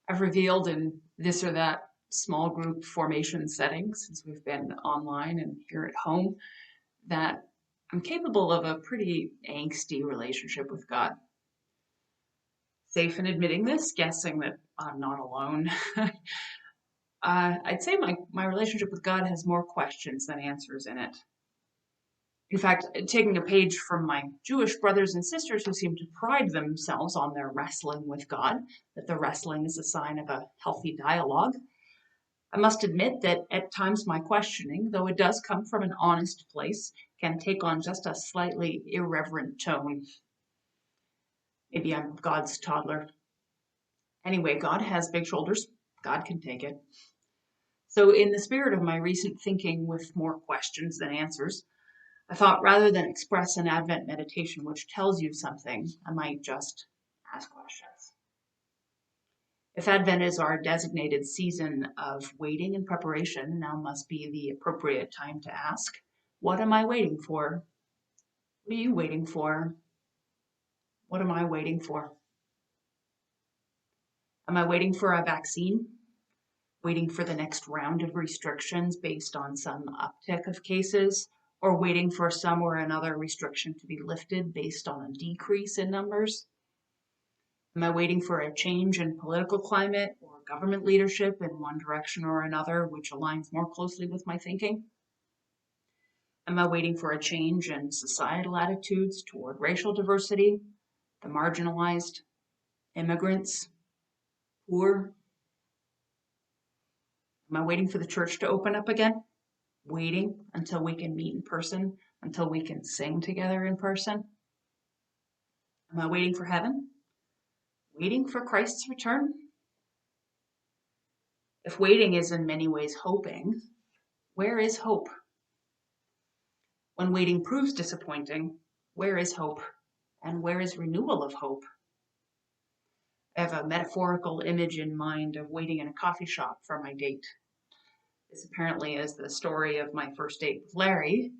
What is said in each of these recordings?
I've revealed in this or that small group formation setting since we've been online and here at home that I'm capable of a pretty angsty relationship with God. Safe in admitting this, guessing that I'm not alone. I'd say my relationship with God has more questions than answers in it. In fact, taking a page from my Jewish brothers and sisters who seem to pride themselves on their wrestling with God, that the wrestling is a sign of a healthy dialogue, I must admit that at times my questioning, though it does come from an honest place, can take on just a slightly irreverent tone. Maybe I'm God's toddler. Anyway, God has big shoulders. God can take it. So, in the spirit of my recent thinking with more questions than answers, I thought rather than express an Advent meditation which tells you something, I might just ask questions. If Advent is our designated season of waiting and preparation, now must be the appropriate time to ask, what am I waiting for? What are you waiting for? What am I waiting for? Am I waiting for a vaccine? Waiting for the next round of restrictions based on some uptick of cases? Or waiting for some or another restriction to be lifted based on a decrease in numbers? Am I waiting for a change in political climate or government leadership in one direction or another, which aligns more closely with my thinking? Am I waiting for a change in societal attitudes toward racial diversity, the marginalized, immigrants, poor? Am I waiting for the church to open up again? Waiting until we can meet in person, until we can sing together in person? Am I waiting for heaven? Waiting for Christ's return? If waiting is in many ways hoping, where is hope? When waiting proves disappointing, where is hope? And where is renewal of hope? I have a metaphorical image in mind of waiting in a coffee shop for my date. This apparently is the story of my first date with Larry, in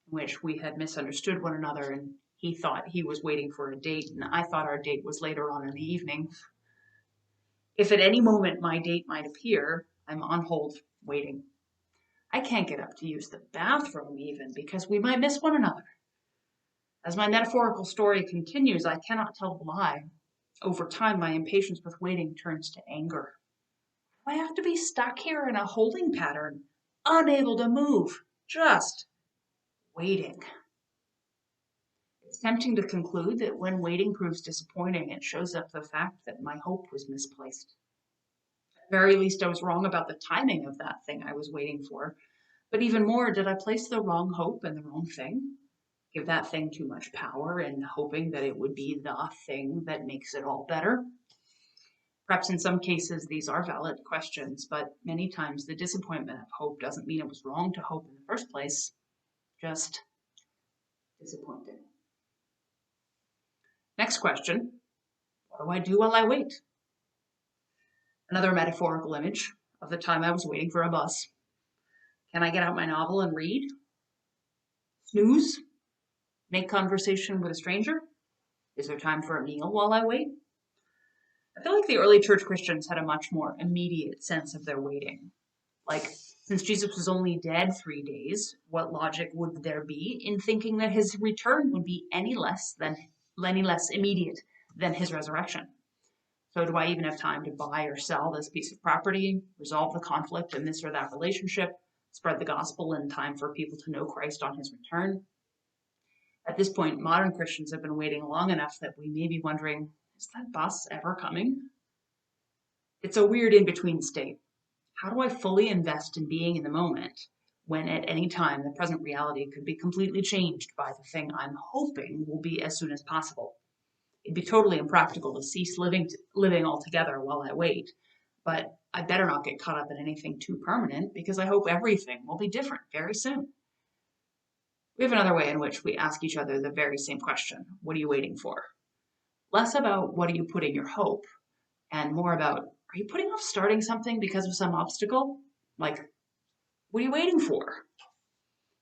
which we had misunderstood one another and he thought he was waiting for a date and I thought our date was later on in the evening. If at any moment my date might appear, I'm on hold waiting. I can't get up to use the bathroom even because we might miss one another. As my metaphorical story continues, I cannot tell a lie. Over time, my impatience with waiting turns to anger. I have to be stuck here in a holding pattern, unable to move, just waiting. It's tempting to conclude that when waiting proves disappointing, it shows up the fact that my hope was misplaced. At the very least, I was wrong about the timing of that thing I was waiting for. But even more, did I place the wrong hope in the wrong thing? Give that thing too much power and hoping that it would be the thing that makes it all better? Perhaps in some cases these are valid questions, but many times the disappointment of hope doesn't mean it was wrong to hope in the first place, just disappointed. Next question, what do I do while I wait? Another metaphorical image of the time I was waiting for a bus. Can I get out my novel and read? Snooze? Make conversation with a stranger? Is there time for a meal while I wait? I feel like the early church Christians had a much more immediate sense of their waiting. Like, since Jesus was only dead 3 days, what logic would there be in thinking that his return would be any less immediate than his resurrection? So do I even have time to buy or sell this piece of property, resolve the conflict in this or that relationship, spread the gospel in time for people to know Christ on his return? At this point, modern Christians have been waiting long enough that we may be wondering, is that bus ever coming? It's a weird in-between state. How do I fully invest in being in the moment when at any time the present reality could be completely changed by the thing I'm hoping will be as soon as possible? It'd be totally impractical to cease living altogether while I wait, but I better not get caught up in anything too permanent because I hope everything will be different very soon. We have another way in which we ask each other the very same question. What are you waiting for? Less about what are you putting your hope and more about, are you putting off starting something because of some obstacle? Like, what are you waiting for?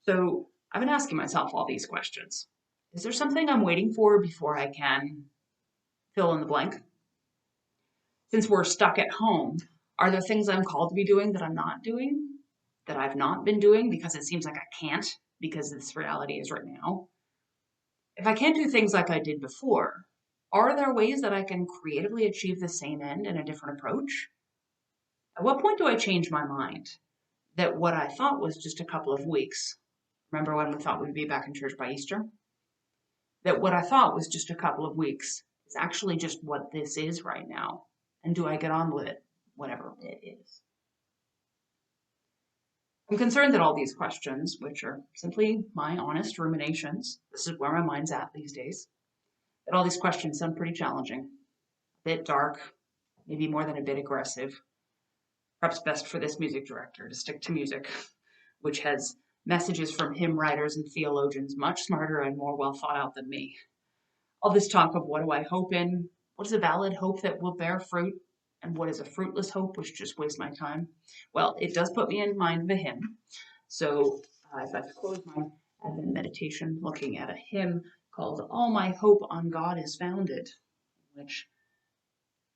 So I've been asking myself all these questions. Is there something I'm waiting for before I can fill in the blank? Since we're stuck at home, are there things I'm called to be doing that I'm not doing, that I've not been doing because it seems like I can't because this reality is right now? If I can't do things like I did before, are there ways that I can creatively achieve the same end in a different approach? At what point do I change my mind that what I thought was just a couple of weeks, remember when we thought we'd be back in church by Easter? That what I thought was just a couple of weeks is actually just what this is right now. And do I get on with it, whatever it is? I'm concerned that all these questions, which are simply my honest ruminations, this is where my mind's at these days, that all these questions sound pretty challenging, a bit dark, maybe more than a bit aggressive. Perhaps best for this music director to stick to music, which has messages from hymn writers and theologians much smarter and more well thought out than me. All this talk of what do I hope in, what is a valid hope that will bear fruit, and what is a fruitless hope which just wastes my time? Well, it does put me in mind of a hymn. So if I close my Advent meditation looking at a hymn called All My Hope on God is Founded, which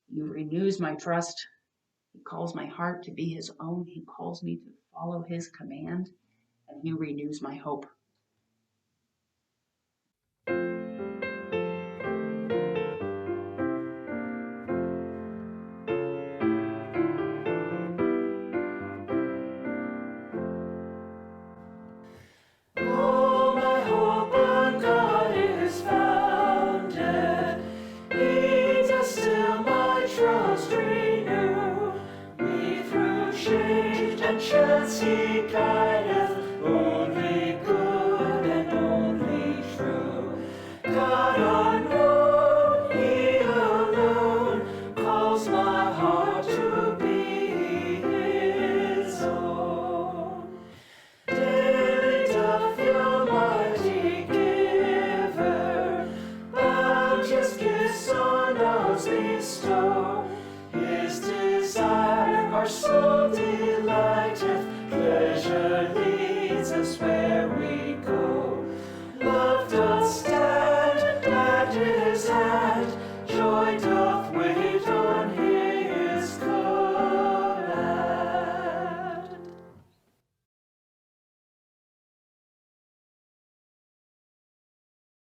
He renews my trust. He calls my heart to be His own. He calls me to follow His command, and He renews my hope. He guideth only good and only true. God unknown, He alone calls my heart to be His own. Daily doth your mighty giver bounteous gifts on us bestow. His desire our soul delighteth, pleasure leads us where we go. Love doth stand at His hand.